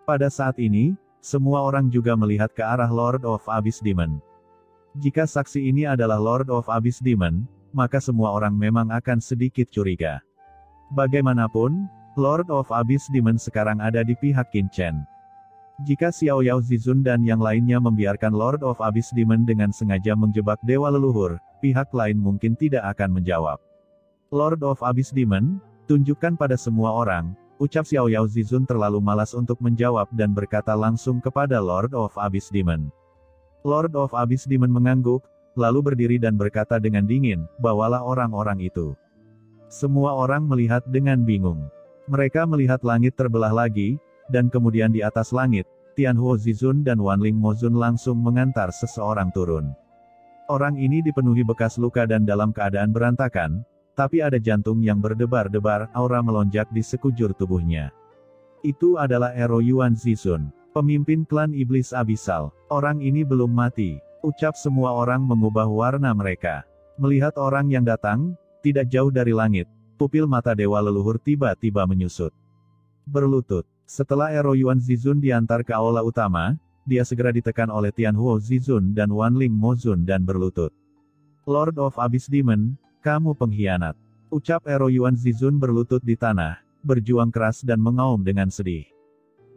Pada saat ini, semua orang juga melihat ke arah Lord of Abyss Demon. Jika saksi ini adalah Lord of Abyss Demon, maka semua orang memang akan sedikit curiga. Bagaimanapun, Lord of Abyss Demon sekarang ada di pihak Qin Chen. Jika Xiao Yao Zizun dan yang lainnya membiarkan Lord of Abyss Demon dengan sengaja menjebak dewa leluhur, pihak lain mungkin tidak akan menjawab. Lord of Abyss Demon, tunjukkan pada semua orang, ucap Xiao Yao Zizun terlalu malas untuk menjawab dan berkata langsung kepada Lord of Abyss Demon. Lord of Abyss Demon mengangguk, lalu berdiri dan berkata dengan dingin, bawalah orang-orang itu. Semua orang melihat dengan bingung. Mereka melihat langit terbelah lagi, dan kemudian di atas langit, Tianhuo Zizun dan Wanling Mozun langsung mengantar seseorang turun. Orang ini dipenuhi bekas luka dan dalam keadaan berantakan, tapi ada jantung yang berdebar-debar, aura melonjak di sekujur tubuhnya. Itu adalah Ero Yuan Zizun, pemimpin klan iblis abisal. Orang ini belum mati, ucap semua orang mengubah warna mereka. Melihat orang yang datang, tidak jauh dari langit, pupil mata dewa leluhur tiba-tiba menyusut. Berlutut. Setelah Ero Yuan Zizun diantar ke aula utama, dia segera ditekan oleh Tianhuo Zizun dan Wanling Mozun dan berlutut. Lord of Abyss Demon, kamu pengkhianat. Ucap Ero Yuan Zizun berlutut di tanah, berjuang keras dan mengaum dengan sedih.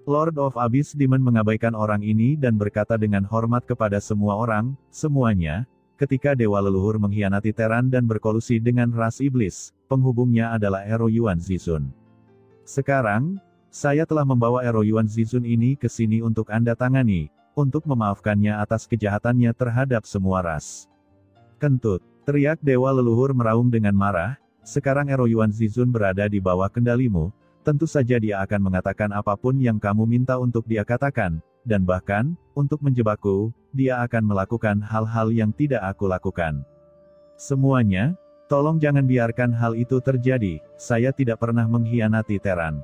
Lord of Abyss Demon mengabaikan orang ini dan berkata dengan hormat kepada semua orang, semuanya, ketika dewa leluhur mengkhianati Teran dan berkolusi dengan ras iblis, penghubungnya adalah Ero Yuan Zizun. Sekarang, saya telah membawa Ero Yuan Zizun ini ke sini untuk Anda tangani, untuk memaafkannya atas kejahatannya terhadap semua ras. Kentut, teriak dewa leluhur meraung dengan marah, sekarang Ero Yuan Zizun berada di bawah kendalimu, tentu saja dia akan mengatakan apapun yang kamu minta untuk dia katakan, dan bahkan, untuk menjebakku, dia akan melakukan hal-hal yang tidak aku lakukan. Semuanya, tolong jangan biarkan hal itu terjadi, saya tidak pernah mengkhianati Teran.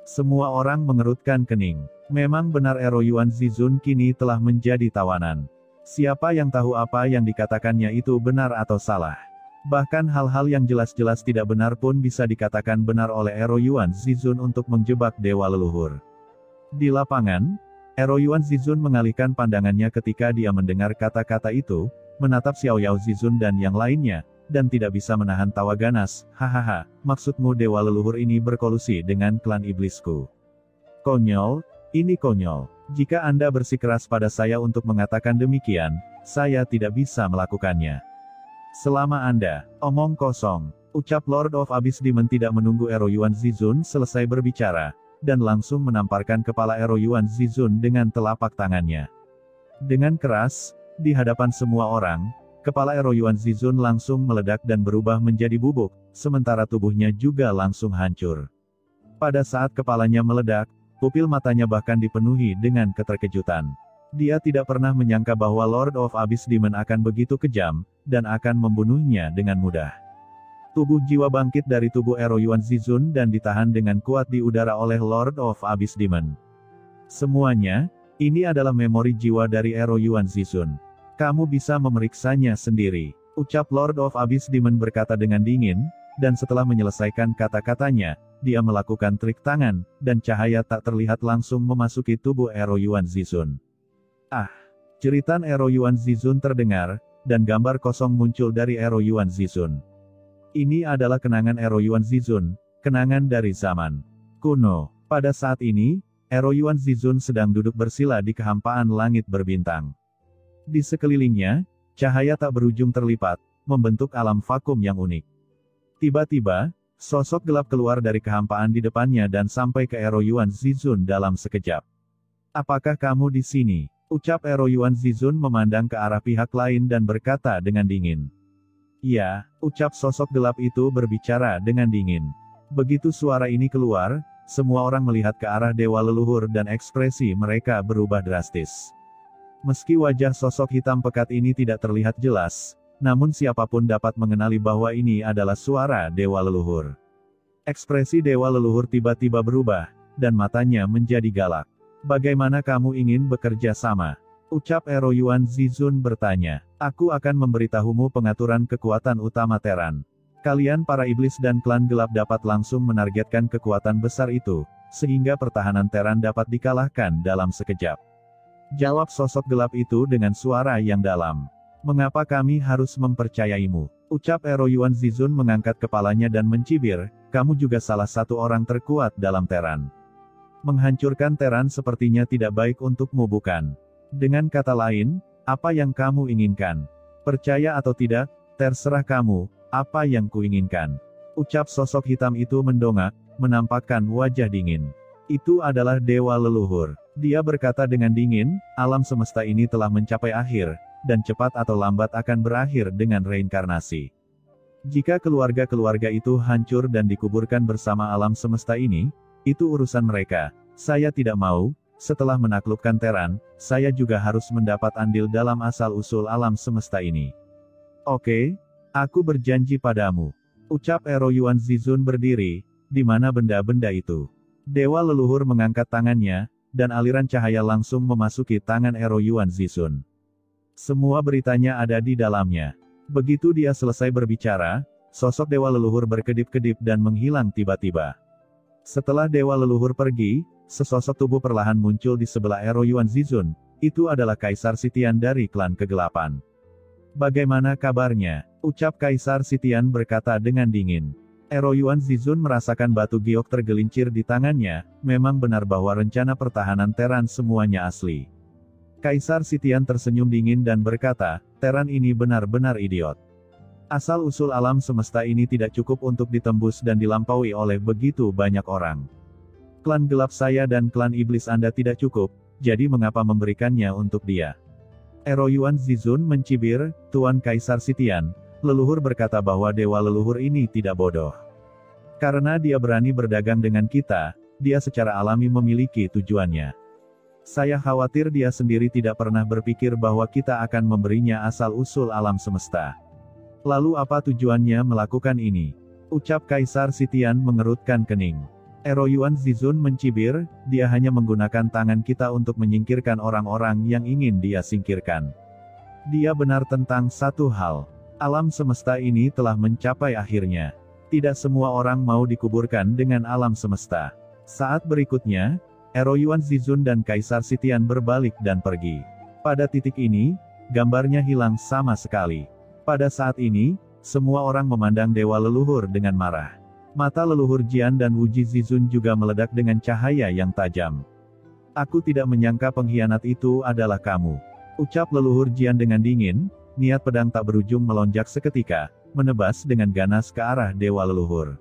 Semua orang mengerutkan kening. Memang benar Ero Yuan Zizun kini telah menjadi tawanan. Siapa yang tahu apa yang dikatakannya itu benar atau salah? Bahkan hal-hal yang jelas-jelas tidak benar pun bisa dikatakan benar oleh Ero Yuan Zizun untuk menjebak dewa leluhur. Di lapangan, Ero Yuan Zizun mengalihkan pandangannya ketika dia mendengar kata-kata itu, menatap Xiao Yao Zizun dan yang lainnya, dan tidak bisa menahan tawa ganas. Hahaha, maksudmu dewa leluhur ini berkolusi dengan klan iblisku? Konyol, ini konyol. Jika Anda bersikeras pada saya untuk mengatakan demikian, saya tidak bisa melakukannya. Selama Anda, omong kosong, ucap Lord of Abyss Demon tidak menunggu Ero Yuan Zizun selesai berbicara, dan langsung menamparkan kepala Ero Yuan Zizun dengan telapak tangannya. Dengan keras, di hadapan semua orang, kepala Ero Yuan Zizun langsung meledak dan berubah menjadi bubuk, sementara tubuhnya juga langsung hancur. Pada saat kepalanya meledak, pupil matanya bahkan dipenuhi dengan keterkejutan. Dia tidak pernah menyangka bahwa Lord of Abyss Demon akan begitu kejam, dan akan membunuhnya dengan mudah. Tubuh jiwa bangkit dari tubuh Ero Yuan Zizun dan ditahan dengan kuat di udara oleh Lord of Abyss Demon. Semuanya, ini adalah memori jiwa dari Ero Yuan Zizun. Kamu bisa memeriksanya sendiri, ucap Lord of Abyss Demon berkata dengan dingin, dan setelah menyelesaikan kata-katanya, dia melakukan trik tangan, dan cahaya tak terlihat langsung memasuki tubuh Ero Yuan Zizun. Ah! Jeritan Ero Yuan Zizun terdengar, dan gambar kosong muncul dari Ero Yuan Zizun. Ini adalah kenangan Ero Yuan Zizun, kenangan dari zaman kuno. Pada saat ini, Ero Yuan Zizun sedang duduk bersila di kehampaan langit berbintang. Di sekelilingnya, cahaya tak berujung terlipat, membentuk alam vakum yang unik. Tiba-tiba, sosok gelap keluar dari kehampaan di depannya dan sampai ke Ero Yuan Zizun dalam sekejap. Apakah kamu di sini? Ucap Ero Yuan Zizun memandang ke arah pihak lain dan berkata dengan dingin. Ya, ucap sosok gelap itu berbicara dengan dingin. Begitu suara ini keluar, semua orang melihat ke arah dewa leluhur dan ekspresi mereka berubah drastis. Meski wajah sosok hitam pekat ini tidak terlihat jelas, namun siapapun dapat mengenali bahwa ini adalah suara dewa leluhur. Ekspresi dewa leluhur tiba-tiba berubah, dan matanya menjadi galak. Bagaimana kamu ingin bekerja sama? Ucap Ero Yuan Zizun bertanya. Aku akan memberitahumu pengaturan kekuatan utama Teran. Kalian para iblis dan klan gelap dapat langsung menargetkan kekuatan besar itu, sehingga pertahanan Terran dapat dikalahkan dalam sekejap. Jawab sosok gelap itu dengan suara yang dalam. Mengapa kami harus mempercayaimu? Ucap Ero Yuan Zizun mengangkat kepalanya dan mencibir, kamu juga salah satu orang terkuat dalam Terran. Menghancurkan Terran sepertinya tidak baik untukmu bukan? Dengan kata lain, apa yang kamu inginkan? Percaya atau tidak, terserah kamu. Apa yang kuinginkan? Ucap sosok hitam itu mendongak, menampakkan wajah dingin. Itu adalah dewa leluhur. Dia berkata dengan dingin, alam semesta ini telah mencapai akhir, dan cepat atau lambat akan berakhir dengan reinkarnasi. Jika keluarga-keluarga itu hancur dan dikuburkan bersama alam semesta ini, itu urusan mereka. Saya tidak mau, setelah menaklukkan Terran, saya juga harus mendapat andil dalam asal-usul alam semesta ini. Oke? Aku berjanji padamu. Ucap Ero Yuan Zizun berdiri, di mana benda-benda itu. Dewa leluhur mengangkat tangannya, dan aliran cahaya langsung memasuki tangan Ero Yuan Zizun. Semua beritanya ada di dalamnya. Begitu dia selesai berbicara, sosok dewa leluhur berkedip-kedip dan menghilang tiba-tiba. Setelah dewa leluhur pergi, sesosok tubuh perlahan muncul di sebelah Ero Yuan Zizun. Itu adalah Kaisar Sitian dari klan kegelapan. Bagaimana kabarnya? Ucap Kaisar Sitian berkata dengan dingin. Ero Yuan Zizun merasakan batu giok tergelincir di tangannya, memang benar bahwa rencana pertahanan Terran semuanya asli. Kaisar Sitian tersenyum dingin dan berkata, Terran ini benar-benar idiot. Asal-usul alam semesta ini tidak cukup untuk ditembus dan dilampaui oleh begitu banyak orang. Klan gelap saya dan klan iblis Anda tidak cukup, jadi mengapa memberikannya untuk dia? Ero Yuan Zizun mencibir, Tuan Kaisar Sitian, leluhur berkata bahwa dewa leluhur ini tidak bodoh. Karena dia berani berdagang dengan kita, dia secara alami memiliki tujuannya. Saya khawatir dia sendiri tidak pernah berpikir bahwa kita akan memberinya asal-usul alam semesta. Lalu apa tujuannya melakukan ini? Ucap Kaisar Sitian mengerutkan kening. Ero Yuan Zizun mencibir, dia hanya menggunakan tangan kita untuk menyingkirkan orang-orang yang ingin dia singkirkan. Dia benar tentang satu hal. Alam semesta ini telah mencapai akhirnya. Tidak semua orang mau dikuburkan dengan alam semesta. Saat berikutnya, Ero Yuan Zizun dan Kaisar Sitian berbalik dan pergi. Pada titik ini, gambarnya hilang sama sekali. Pada saat ini, semua orang memandang dewa leluhur dengan marah. Mata leluhur Jian dan Wuji Zizun juga meledak dengan cahaya yang tajam. Aku tidak menyangka pengkhianat itu adalah kamu. Ucap leluhur Jian dengan dingin, niat pedang tak berujung melonjak seketika, menebas dengan ganas ke arah dewa leluhur.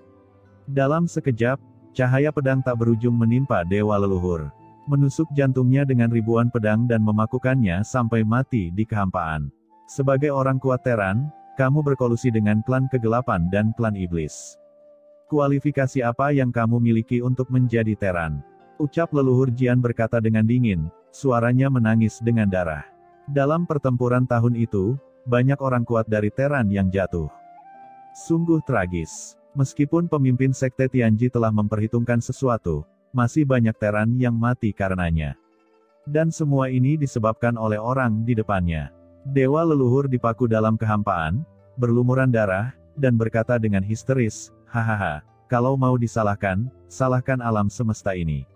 Dalam sekejap, cahaya pedang tak berujung menimpa dewa leluhur. Menusuk jantungnya dengan ribuan pedang dan memakukannya sampai mati di kehampaan. Sebagai orang kuat Terran, kamu berkolusi dengan klan kegelapan dan klan iblis. Kualifikasi apa yang kamu miliki untuk menjadi Terran? Ucap leluhur Jian berkata dengan dingin, suaranya menangis dengan darah. Dalam pertempuran tahun itu, banyak orang kuat dari Terran yang jatuh. Sungguh tragis. Meskipun pemimpin Sekte Tianji telah memperhitungkan sesuatu, masih banyak Terran yang mati karenanya. Dan semua ini disebabkan oleh orang di depannya. Dewa leluhur dipaku dalam kehampaan, berlumuran darah, dan berkata dengan histeris, hahaha, kalau mau disalahkan, salahkan alam semesta ini.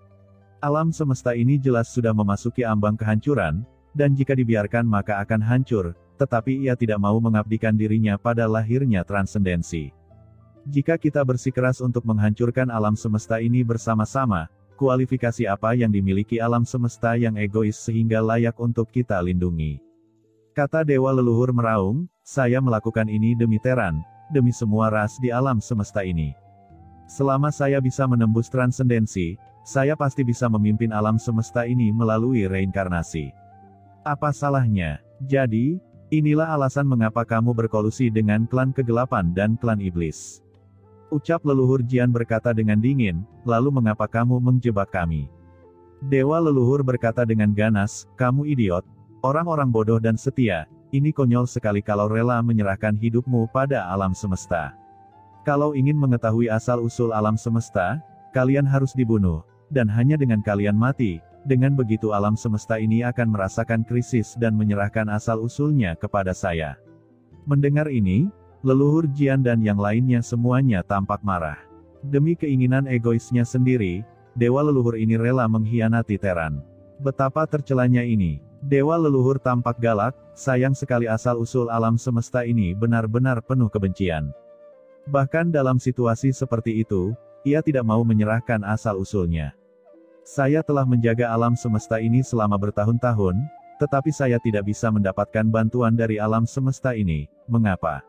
Alam semesta ini jelas sudah memasuki ambang kehancuran, dan jika dibiarkan maka akan hancur, tetapi ia tidak mau mengabdikan dirinya pada lahirnya transendensi. Jika kita bersikeras untuk menghancurkan alam semesta ini bersama-sama, kualifikasi apa yang dimiliki alam semesta yang egois sehingga layak untuk kita lindungi? Kata dewa leluhur meraung, saya melakukan ini demi Terran, demi semua ras di alam semesta ini. Selama saya bisa menembus transendensi, saya pasti bisa memimpin alam semesta ini melalui reinkarnasi. Apa salahnya? Jadi, inilah alasan mengapa kamu berkolusi dengan klan kegelapan dan klan iblis. Ucap leluhur Jian berkata dengan dingin, lalu mengapa kamu menjebak kami? Dewa leluhur berkata dengan ganas, kamu idiot, orang-orang bodoh dan setia, ini konyol sekali kalau rela menyerahkan hidupmu pada alam semesta. Kalau ingin mengetahui asal-usul alam semesta, kalian harus dibunuh, dan hanya dengan kalian mati, dengan begitu alam semesta ini akan merasakan krisis dan menyerahkan asal-usulnya kepada saya. Mendengar ini, Leluhur Jian dan yang lainnya semuanya tampak marah. Demi keinginan egoisnya sendiri, dewa leluhur ini rela mengkhianati Terran. Betapa tercelanya ini. Dewa leluhur tampak galak, sayang sekali asal-usul alam semesta ini benar-benar penuh kebencian. Bahkan dalam situasi seperti itu, ia tidak mau menyerahkan asal-usulnya. Saya telah menjaga alam semesta ini selama bertahun-tahun, tetapi saya tidak bisa mendapatkan bantuan dari alam semesta ini. Mengapa?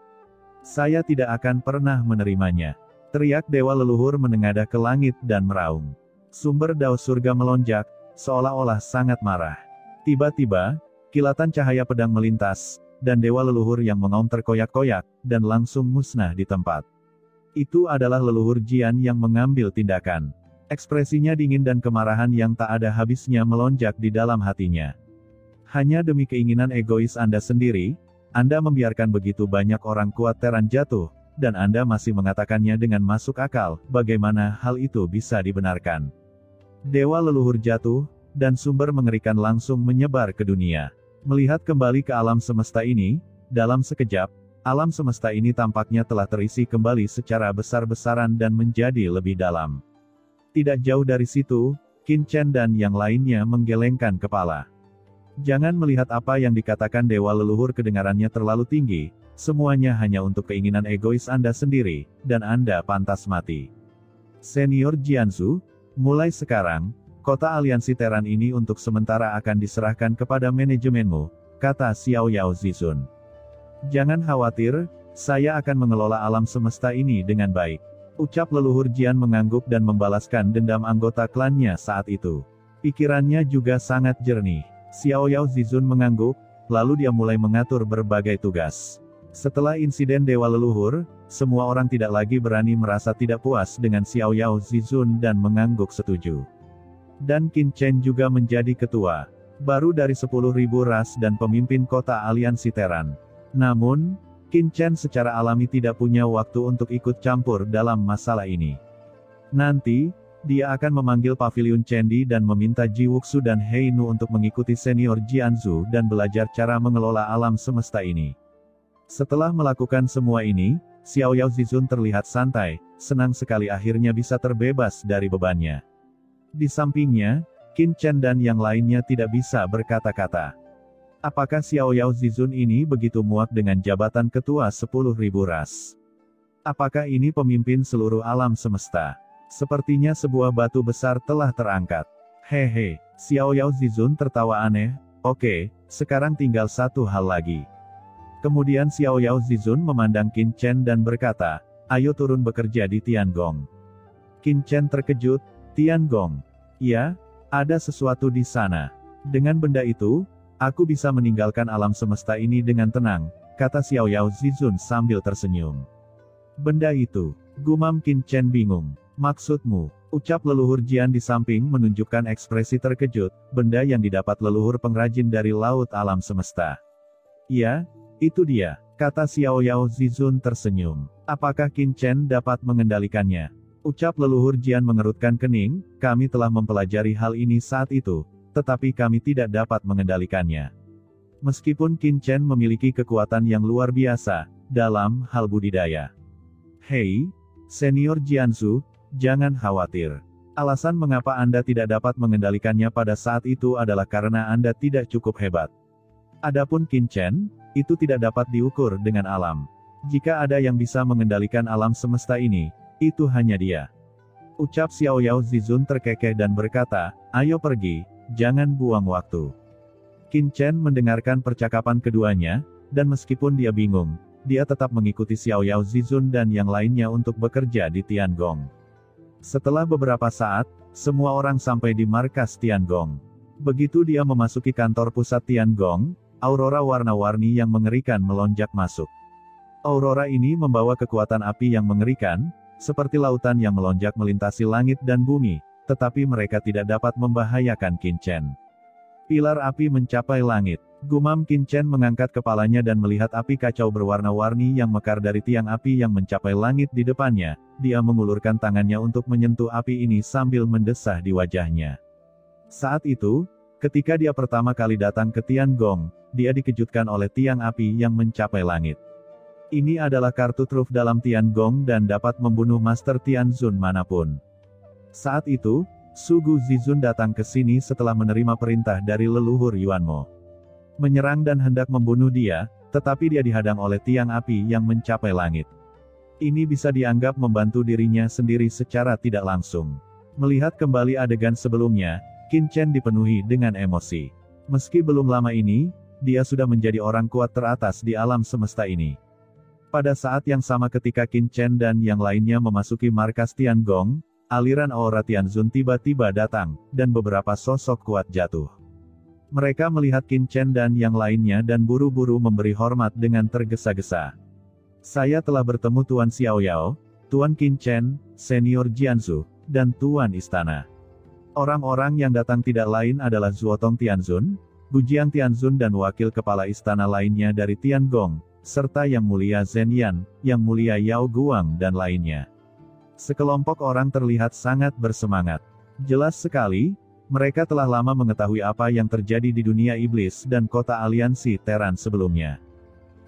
Saya tidak akan pernah menerimanya. Teriak dewa leluhur menengadah ke langit dan meraung. Sumber dao surga melonjak, seolah-olah sangat marah. Tiba-tiba, kilatan cahaya pedang melintas, dan dewa leluhur yang mengaum terkoyak-koyak, dan langsung musnah di tempat. Itu adalah leluhur Jian yang mengambil tindakan. Ekspresinya dingin dan kemarahan yang tak ada habisnya melonjak di dalam hatinya. Hanya demi keinginan egois Anda sendiri, Anda membiarkan begitu banyak orang kuat Terran jatuh, dan Anda masih mengatakannya dengan masuk akal, bagaimana hal itu bisa dibenarkan. Dewa leluhur jatuh, dan sumber mengerikan langsung menyebar ke dunia. Melihat kembali ke alam semesta ini, dalam sekejap, alam semesta ini tampaknya telah terisi kembali secara besar-besaran dan menjadi lebih dalam. Tidak jauh dari situ, Qin Chen dan yang lainnya menggelengkan kepala. Jangan melihat apa yang dikatakan dewa leluhur kedengarannya terlalu tinggi, semuanya hanya untuk keinginan egois Anda sendiri, dan Anda pantas mati. Senior Jianzu, mulai sekarang, kota aliansi Terran ini untuk sementara akan diserahkan kepada manajemenmu, kata Xiao Yao Zizun. Jangan khawatir, saya akan mengelola alam semesta ini dengan baik. Ucap leluhur Jian mengangguk dan membalaskan dendam anggota klannya saat itu. Pikirannya juga sangat jernih. Xiao Yao Zizun mengangguk, lalu dia mulai mengatur berbagai tugas. Setelah insiden dewa leluhur, semua orang tidak lagi berani merasa tidak puas dengan Xiao Yao Zizun dan mengangguk setuju. Dan Qin Chen juga menjadi ketua, baru dari 10.000 ras dan pemimpin kota aliansi Terran. Namun, Qin Chen secara alami tidak punya waktu untuk ikut campur dalam masalah ini. Nanti, dia akan memanggil Paviliun Chendi dan meminta Ji Wuxu dan Hei Nu untuk mengikuti senior Jianzu dan belajar cara mengelola alam semesta ini. Setelah melakukan semua ini, Xiao Yao Zizun terlihat santai, senang sekali akhirnya bisa terbebas dari bebannya. Di sampingnya, Qin Chen dan yang lainnya tidak bisa berkata-kata. Apakah Xiao Yao Zizun ini begitu muak dengan jabatan ketua 10.000 ras? Apakah ini pemimpin seluruh alam semesta? Sepertinya sebuah batu besar telah terangkat. Hehe, Xiao Yao Zizun tertawa aneh. Oke, sekarang tinggal satu hal lagi. Kemudian Xiao Yao Zizun memandang Qin Chen dan berkata, ayo turun bekerja di Tiangong. Qin Chen terkejut, Tiangong? Ya, ada sesuatu di sana. Dengan benda itu, aku bisa meninggalkan alam semesta ini dengan tenang, kata Xiao Yao Zizun sambil tersenyum. Benda itu, gumam Qin Chen bingung. Maksudmu, ucap leluhur Jian di samping menunjukkan ekspresi terkejut, benda yang didapat leluhur pengrajin dari laut alam semesta. Ya, itu dia, kata Xiao Yao Zizun tersenyum. Apakah Qin Chen dapat mengendalikannya? Ucap leluhur Jian mengerutkan kening, kami telah mempelajari hal ini saat itu, tetapi kami tidak dapat mengendalikannya. Meskipun Qin Chen memiliki kekuatan yang luar biasa, dalam hal budidaya. Hei, senior Jianzu, jangan khawatir. Alasan mengapa Anda tidak dapat mengendalikannya pada saat itu adalah karena Anda tidak cukup hebat. Adapun Qin Chen, itu tidak dapat diukur dengan alam. Jika ada yang bisa mengendalikan alam semesta ini, itu hanya dia. Ucap Xiao Yao Zizun terkekeh dan berkata, ayo pergi, jangan buang waktu. Qin Chen mendengarkan percakapan keduanya, dan meskipun dia bingung, dia tetap mengikuti Xiao Yao Zizun dan yang lainnya untuk bekerja di Tiangong. Setelah beberapa saat, semua orang sampai di markas Tiangong. Begitu dia memasuki kantor pusat Tiangong, aurora warna-warni yang mengerikan melonjak masuk. Aurora ini membawa kekuatan api yang mengerikan, seperti lautan yang melonjak melintasi langit dan bumi, tetapi mereka tidak dapat membahayakan Qin Chen. Pilar api mencapai langit. Gumam Qin Chen mengangkat kepalanya dan melihat api kacau berwarna-warni yang mekar dari tiang api yang mencapai langit di depannya. Dia mengulurkan tangannya untuk menyentuh api ini sambil mendesah di wajahnya. Saat itu, ketika dia pertama kali datang ke Tiangong, dia dikejutkan oleh tiang api yang mencapai langit. Ini adalah kartu truf dalam Tiangong dan dapat membunuh Master Tianzun manapun. Saat itu, Sugu Zizun datang ke sini setelah menerima perintah dari leluhur Yuanmo. Menyerang dan hendak membunuh dia, tetapi dia dihadang oleh tiang api yang mencapai langit. Ini bisa dianggap membantu dirinya sendiri secara tidak langsung. Melihat kembali adegan sebelumnya, Qin Chen dipenuhi dengan emosi. Meski belum lama ini, dia sudah menjadi orang kuat teratas di alam semesta ini. Pada saat yang sama ketika Qin Chen dan yang lainnya memasuki markas Tiangong, aliran aura Tianzun tiba-tiba datang, dan beberapa sosok kuat jatuh. Mereka melihat Qin Chen dan yang lainnya dan buru-buru memberi hormat dengan tergesa-gesa. Saya telah bertemu Tuan Xiaoyao, Tuan Qin Chen, Senior Jianzu, dan Tuan Istana. Orang-orang yang datang tidak lain adalah Zuotong Tianzun, Gujiang Tianzun dan wakil kepala istana lainnya dari Tiangong, serta Yang Mulia Zhen Yan, Yang Mulia Yao Guang dan lainnya. Sekelompok orang terlihat sangat bersemangat. Jelas sekali, mereka telah lama mengetahui apa yang terjadi di dunia iblis dan kota aliansi Teran sebelumnya.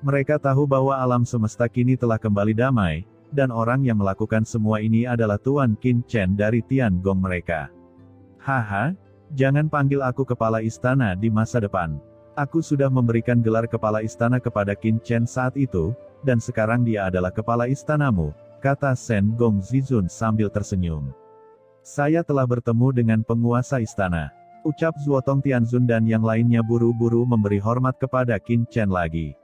Mereka tahu bahwa alam semesta kini telah kembali damai, dan orang yang melakukan semua ini adalah Tuan Qin Chen dari Tiangong mereka. Haha, jangan panggil aku kepala istana di masa depan. Aku sudah memberikan gelar kepala istana kepada Qin Chen saat itu, dan sekarang dia adalah kepala istanamu, kata Shen Gong Zizun sambil tersenyum. Saya telah bertemu dengan penguasa istana. Ucap Zuotong Tianzun dan yang lainnya buru-buru memberi hormat kepada Qin Chen lagi.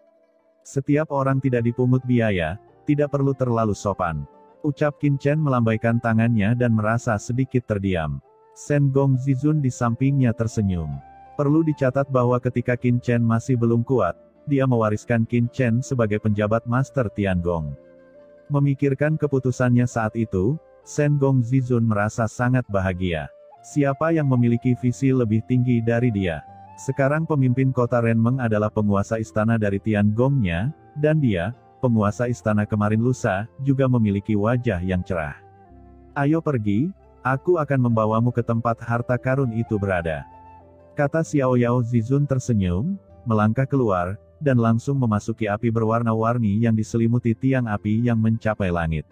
Setiap orang tidak dipungut biaya, tidak perlu terlalu sopan. Ucap Qin Chen melambaikan tangannya dan merasa sedikit terdiam. Shen Gong Zizun di sampingnya tersenyum. Perlu dicatat bahwa ketika Qin Chen masih belum kuat, dia mewariskan Qin Chen sebagai penjabat Master Tiangong. Memikirkan keputusannya saat itu, Shen Gong Zizun merasa sangat bahagia. Siapa yang memiliki visi lebih tinggi dari dia? Sekarang pemimpin kota Renmeng adalah penguasa istana dari Tiangongnya, dan dia, penguasa istana kemarin lusa, juga memiliki wajah yang cerah. Ayo pergi, aku akan membawamu ke tempat harta karun itu berada. Kata Xiaoyao Zizun tersenyum, melangkah keluar, dan langsung memasuki api berwarna-warni yang diselimuti tiang api yang mencapai langit.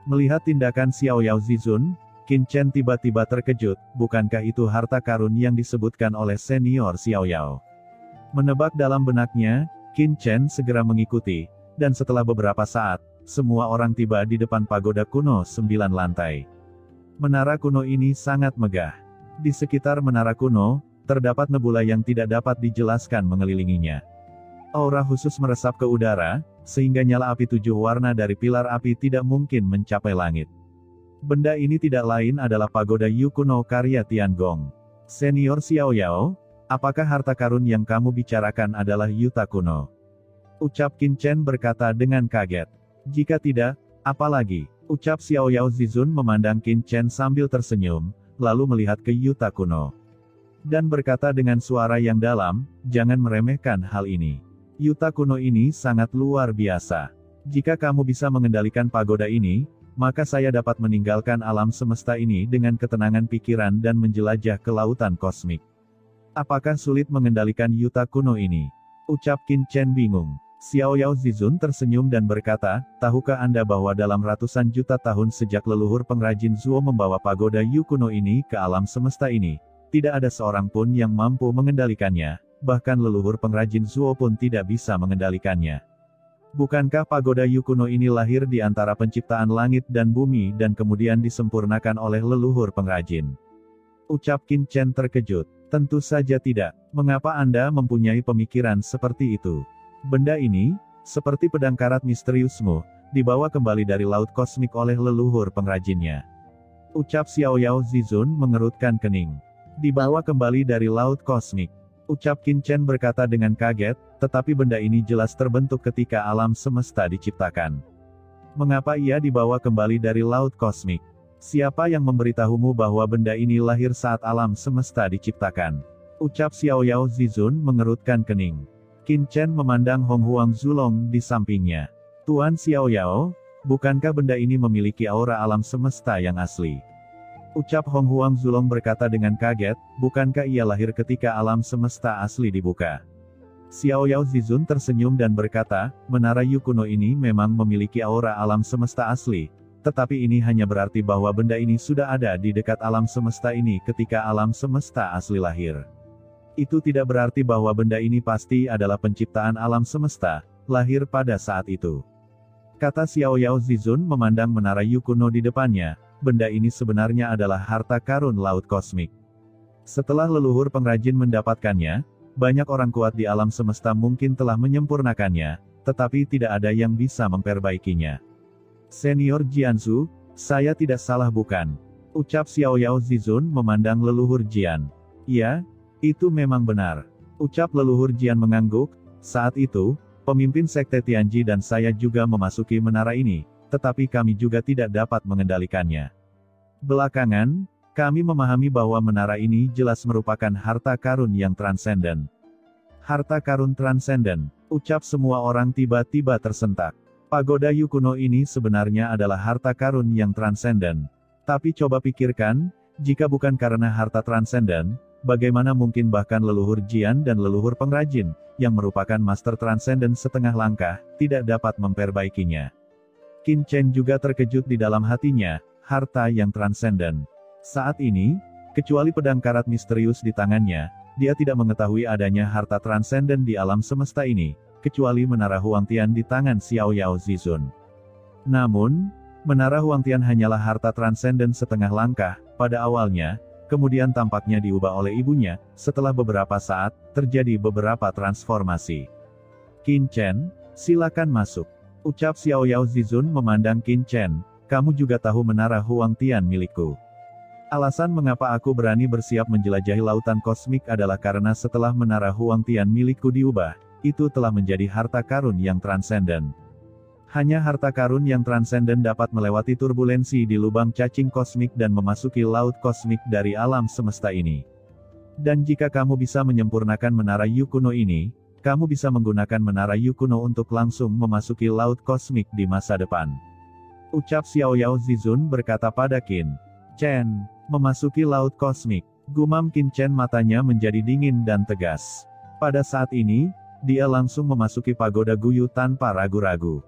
Melihat tindakan Xiaoyao Zizun, Qin Chen tiba-tiba terkejut, bukankah itu harta karun yang disebutkan oleh senior Xiaoyao? Menebak dalam benaknya, Qin Chen segera mengikuti, dan setelah beberapa saat, semua orang tiba di depan pagoda kuno 9 lantai. Menara kuno ini sangat megah. Di sekitar menara kuno, terdapat nebula yang tidak dapat dijelaskan mengelilinginya. Aura khusus meresap ke udara, sehingga nyala api 7 warna dari pilar api tidak mungkin mencapai langit. Benda ini tidak lain adalah pagoda Yu kuno karya Tiangong. Senior Xiaoyao, apakah harta karun yang kamu bicarakan adalah Yuta kuno? Ucap Qin Chen berkata dengan kaget. Jika tidak, apalagi? Ucap Xiaoyao Zizun memandang Qin Chen sambil tersenyum, lalu melihat ke Yuta kuno. Dan berkata dengan suara yang dalam, jangan meremehkan hal ini. Yuta kuno ini sangat luar biasa. Jika kamu bisa mengendalikan pagoda ini, maka saya dapat meninggalkan alam semesta ini dengan ketenangan pikiran dan menjelajah ke lautan kosmik. Apakah sulit mengendalikan Yuta kuno ini? Ucap Qin Chen bingung. Xiaoyao Zizun tersenyum dan berkata, tahukah Anda bahwa dalam ratusan juta tahun sejak leluhur pengrajin Zuo membawa pagoda Yu kuno ini ke alam semesta ini, tidak ada seorang pun yang mampu mengendalikannya. Bahkan leluhur pengrajin Zuo pun tidak bisa mengendalikannya. Bukankah pagoda Yu kuno ini lahir di antara penciptaan langit dan bumi dan kemudian disempurnakan oleh leluhur pengrajin? Ucap Qin Chen terkejut. Tentu saja tidak. Mengapa Anda mempunyai pemikiran seperti itu? Benda ini, seperti pedang karat misteriusmu, dibawa kembali dari laut kosmik oleh leluhur pengrajinnya. Ucap Xiaoyao Zizun mengerutkan kening. Dibawa kembali dari laut kosmik. Ucap Qin Chen berkata dengan kaget, tetapi benda ini jelas terbentuk ketika alam semesta diciptakan. Mengapa ia dibawa kembali dari laut kosmik? Siapa yang memberitahumu bahwa benda ini lahir saat alam semesta diciptakan? Ucap Xiaoyao Zizun mengerutkan kening. Qin Chen memandang Hong Huang Zulong di sampingnya. Tuan Xiaoyao, bukankah benda ini memiliki aura alam semesta yang asli? Ucap Hong Huang Zulong berkata dengan kaget, bukankah ia lahir ketika alam semesta asli dibuka? Xiao Yao Zizun tersenyum dan berkata, menara Yu kuno ini memang memiliki aura alam semesta asli, tetapi ini hanya berarti bahwa benda ini sudah ada di dekat alam semesta ini ketika alam semesta asli lahir. Itu tidak berarti bahwa benda ini pasti adalah penciptaan alam semesta, lahir pada saat itu. Kata Xiao Yao Zizun memandang menara Yu kuno di depannya, benda ini sebenarnya adalah harta karun laut kosmik. Setelah leluhur pengrajin mendapatkannya, banyak orang kuat di alam semesta mungkin telah menyempurnakannya, tetapi tidak ada yang bisa memperbaikinya. Senior Jianzu, saya tidak salah bukan? Ucap Xiao Yao Zizun memandang leluhur Jian. Ya, itu memang benar. Ucap leluhur Jian mengangguk. Saat itu, pemimpin sekte Tianji dan saya juga memasuki menara ini, tetapi kami juga tidak dapat mengendalikannya. Belakangan, kami memahami bahwa menara ini jelas merupakan harta karun yang transenden. Harta karun transenden, ucap semua orang tiba-tiba tersentak. Pagoda Yu kuno ini sebenarnya adalah harta karun yang transenden. Tapi coba pikirkan, jika bukan karena harta transenden, bagaimana mungkin bahkan leluhur Jian dan leluhur pengrajin, yang merupakan master transenden setengah langkah, tidak dapat memperbaikinya. Qin Chen juga terkejut di dalam hatinya, harta yang transenden. Saat ini, kecuali pedang karat misterius di tangannya, dia tidak mengetahui adanya harta transenden di alam semesta ini, kecuali menara Huangtian di tangan Xiao Yao Zizun. Namun, menara Huangtian hanyalah harta transenden setengah langkah, pada awalnya, kemudian tampaknya diubah oleh ibunya, setelah beberapa saat, terjadi beberapa transformasi. Qin Chen, silakan masuk. Ucap Xiao Yao Zizun memandang Qin Chen, kamu juga tahu menara Huangtian milikku. Alasan mengapa aku berani bersiap menjelajahi lautan kosmik adalah karena setelah menara Huangtian milikku diubah, itu telah menjadi harta karun yang transenden. Hanya harta karun yang transenden dapat melewati turbulensi di lubang cacing kosmik dan memasuki laut kosmik dari alam semesta ini. Dan jika kamu bisa menyempurnakan menara Yu kuno ini, kamu bisa menggunakan menara Yu kuno untuk langsung memasuki laut kosmik di masa depan. Ucap Xiao Yao Zizun berkata pada Qin Chen, memasuki laut kosmik. Gumam Qin Chen matanya menjadi dingin dan tegas. Pada saat ini, dia langsung memasuki pagoda Guyu tanpa ragu-ragu.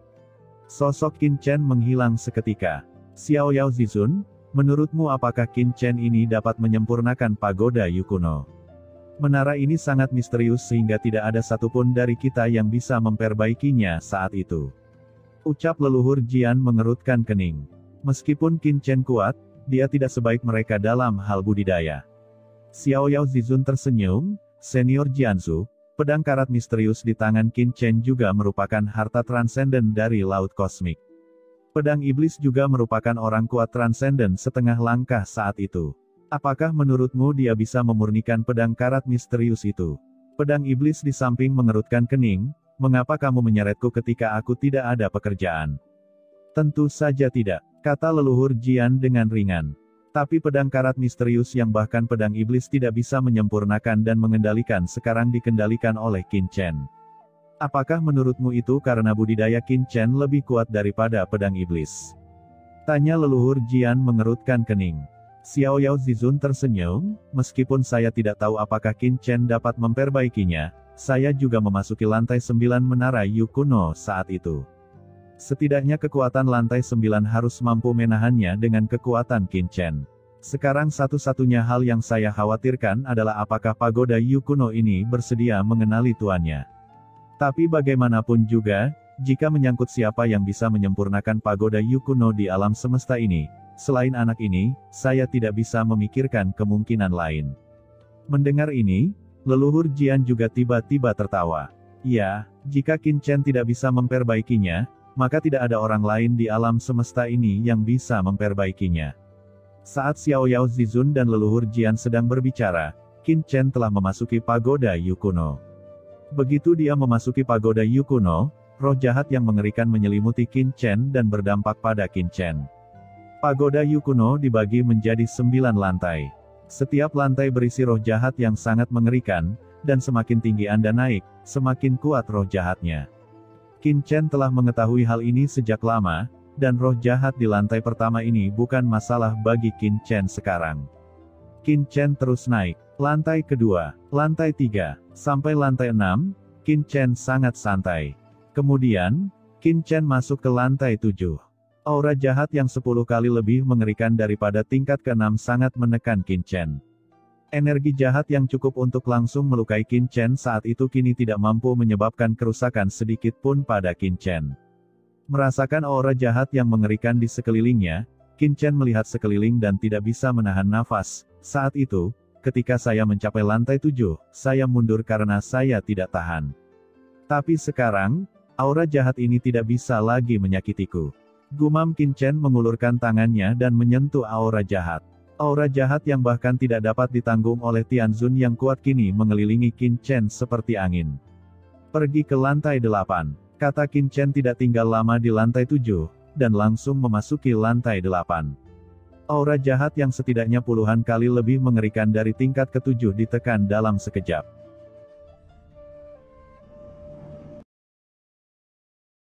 Sosok Qin Chen menghilang seketika. Xiao Yao Zizun, menurutmu apakah Qin Chen ini dapat menyempurnakan pagoda Yu kuno? Menara ini sangat misterius sehingga tidak ada satupun dari kita yang bisa memperbaikinya saat itu. Ucap leluhur Jian mengerutkan kening. Meskipun Qin Chen kuat, dia tidak sebaik mereka dalam hal budidaya. Xiao Yao Zizun tersenyum, senior Jianzu, pedang karat misterius di tangan Qin Chen juga merupakan harta transenden dari laut kosmik. Pedang iblis juga merupakan orang kuat transenden setengah langkah saat itu. Apakah menurutmu dia bisa memurnikan pedang karat misterius itu? Pedang iblis di samping mengerutkan kening, mengapa kamu menyeretku ketika aku tidak ada pekerjaan? Tentu saja tidak, kata leluhur Jian dengan ringan. Tapi pedang karat misterius yang bahkan pedang iblis tidak bisa menyempurnakan dan mengendalikan sekarang dikendalikan oleh Qin Chen. Apakah menurutmu itu karena budidaya Qin Chen lebih kuat daripada pedang iblis? Tanya leluhur Jian mengerutkan kening. Xiao Yao Zizun tersenyum, meskipun saya tidak tahu apakah Qin Chen dapat memperbaikinya, saya juga memasuki lantai 9 menara Yu kuno saat itu. Setidaknya kekuatan lantai 9 harus mampu menahannya dengan kekuatan Qin Chen. Sekarang satu-satunya hal yang saya khawatirkan adalah apakah pagoda Yu kuno ini bersedia mengenali tuannya. Tapi bagaimanapun juga, jika menyangkut siapa yang bisa menyempurnakan pagoda Yu kuno di alam semesta ini, selain anak ini, saya tidak bisa memikirkan kemungkinan lain. Mendengar ini, leluhur Jian juga tiba-tiba tertawa. Ya, jika Qin Chen tidak bisa memperbaikinya, maka tidak ada orang lain di alam semesta ini yang bisa memperbaikinya. Saat Xiao Yao Zizun dan leluhur Jian sedang berbicara, Qin Chen telah memasuki pagoda Yu kuno. Begitu dia memasuki pagoda Yu kuno, roh jahat yang mengerikan menyelimuti Qin Chen dan berdampak pada Qin Chen. Pagoda Yu kuno dibagi menjadi 9 lantai. Setiap lantai berisi roh jahat yang sangat mengerikan, dan semakin tinggi Anda naik, semakin kuat roh jahatnya. Qin Chen telah mengetahui hal ini sejak lama, dan roh jahat di lantai pertama ini bukan masalah bagi Qin Chen sekarang. Qin Chen terus naik. Lantai kedua, lantai 3, sampai lantai 6, Qin Chen sangat santai. Kemudian, Qin Chen masuk ke lantai 7. Aura jahat yang 10 kali lebih mengerikan daripada tingkat ke-6 sangat menekan Qin Chen. Energi jahat yang cukup untuk langsung melukai Qin Chen saat itu kini tidak mampu menyebabkan kerusakan sedikit pun pada Qin Chen. Merasakan aura jahat yang mengerikan di sekelilingnya, Qin Chen melihat sekeliling dan tidak bisa menahan nafas. Saat itu, ketika saya mencapai lantai 7, saya mundur karena saya tidak tahan. Tapi sekarang, aura jahat ini tidak bisa lagi menyakitiku. Gumam Qin Chen mengulurkan tangannya dan menyentuh aura jahat. Aura jahat yang bahkan tidak dapat ditanggung oleh Tianzun yang kuat kini mengelilingi Qin Chen seperti angin. Pergi ke lantai 8, kata Qin Chen tidak tinggal lama di lantai 7, dan langsung memasuki lantai 8. Aura jahat yang setidaknya puluhan kali lebih mengerikan dari tingkat ke-7 ditekan dalam sekejap.